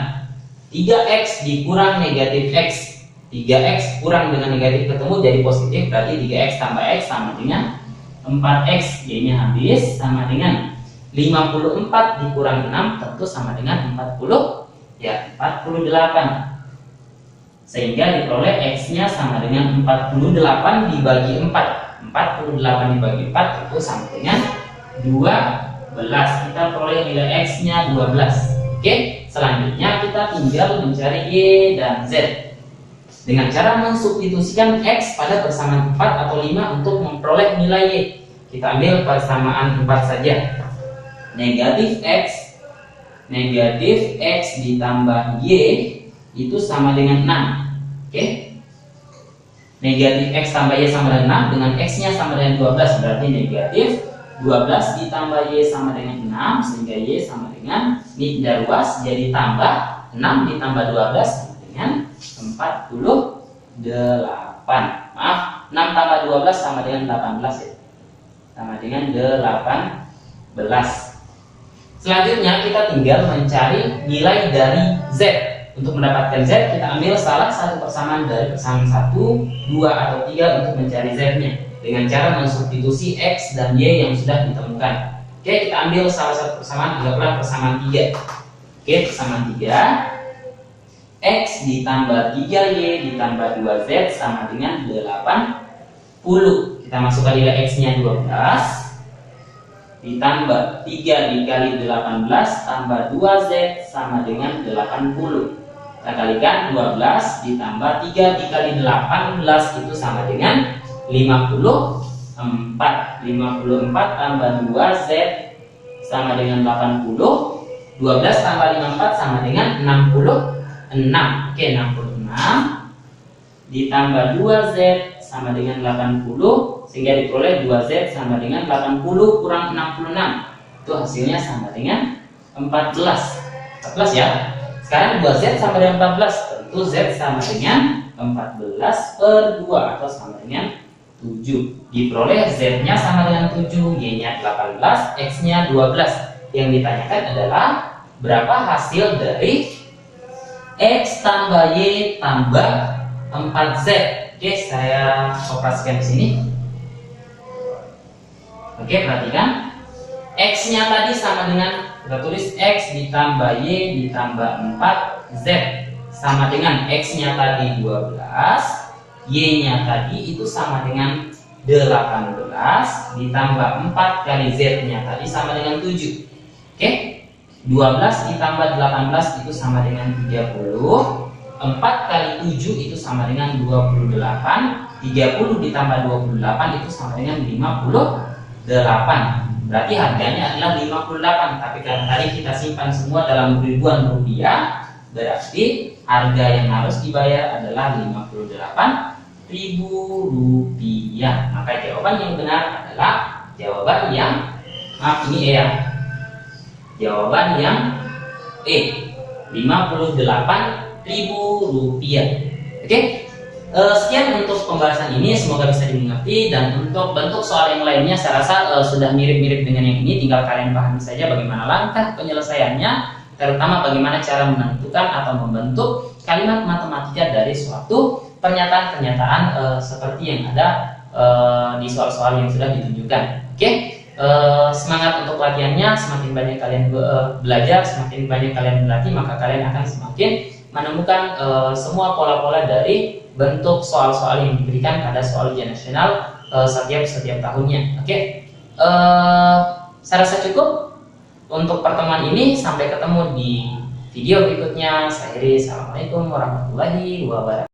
3X dikurang negatif X. 3X kurang dengan negatif ketemu jadi positif, berarti 3X tambah X sama dengan 4X. Y-nya habis, sama dengan 54 dikurang 6 tentu sama dengan 48. Sehingga diperoleh X-nya sama dengan 48 dibagi 4. 48 dibagi 4 tentu sama dengan 12. Kita peroleh nilai X-nya 12. Oke, selanjutnya kita tinggal mencari Y dan Z dengan cara mensubstitusikan X pada persamaan 4 atau 5 untuk memperoleh nilai Y. Kita ambil persamaan 4 saja. Negatif X ditambah Y itu sama dengan 6. Oke, negatif X tambah Y sama dengan 6, dengan X-nya sama dengan 12, berarti negatif 12 ditambah Y sama dengan 6, sehingga Y sama dengan, ini tidak luas, jadi tambah 6 ditambah 12 sama dengan 48. Maaf, 6 tambah 12 sama dengan 18 ya, sama dengan 18. Selanjutnya kita tinggal mencari nilai dari Z. Untuk mendapatkan Z, kita ambil salah satu persamaan dari persamaan 1, 2, atau 3 untuk mencari Z-nya dengan cara mensubstitusi X dan Y yang sudah ditemukan. Oke, kita ambil salah satu persamaan, anggaplah persamaan 3. Oke, persamaan 3, X ditambah 3Y ditambah 2Z sama dengan 80. Kita masukkan nilai X-nya 12 ditambah 3 dikali 18 tambah 2Z sama dengan 80. Kita kalikan 12 ditambah 3 dikali 18 itu sama dengan 54. 54 tambah 2Z sama dengan 80. 12 tambah 54 sama dengan 66. Oke, 66 ditambah 2Z sama dengan 80, sehingga diperoleh 2Z sama dengan 80 kurang 66. Itu hasilnya sama dengan 14 ya. Sekarang 2Z sama dengan 14, tentu Z sama dengan 14/2 atau sama dengan 7. Diperoleh Z-nya sama dengan 7, Y-nya 18, X-nya 12. Yang ditanyakan adalah berapa hasil dari X tambah Y tambah 4Z. Oke, saya operasikan di sini. Oke, perhatikan. X-nya tadi sama dengan, kita tulis X ditambah Y ditambah 4Z sama dengan X-nya tadi 12, Y-nya tadi itu sama dengan 18 ditambah 4 kali Z-nya tadi sama dengan 7. Oke, 12 ditambah 18 itu sama dengan 30. 4 kali 7 itu sama dengan 28. 30 ditambah 28 itu sama dengan 58. Berarti harganya adalah 58. Tapi karena tadi kita simpan semua dalam ribuan rupiah, berarti harga yang harus dibayar adalah 58.000 rupiah. Maka jawaban yang benar adalah jawaban yang, maaf ini E ya, jawaban yang E, 58.000 rupiah. Oke, sekian untuk pembahasan ini, semoga bisa dimengerti. Dan untuk bentuk soal yang lainnya saya rasa sudah mirip-mirip dengan yang ini, tinggal kalian pahami saja bagaimana langkah penyelesaiannya, terutama bagaimana cara menentukan atau membentuk kalimat matematika dari suatu pernyataan-pernyataan seperti yang ada di soal-soal yang sudah ditunjukkan. Oke, semangat untuk latihannya. Semakin banyak kalian belajar, semakin banyak kalian berlatih, maka kalian akan semakin menemukan semua pola-pola dari bentuk soal-soal yang diberikan pada soal ujian nasional setiap tahunnya. Oke, saya rasa cukup untuk pertemuan ini. Sampai ketemu di video berikutnya. Saya Heri, assalamualaikum warahmatullahi wabarakatuh.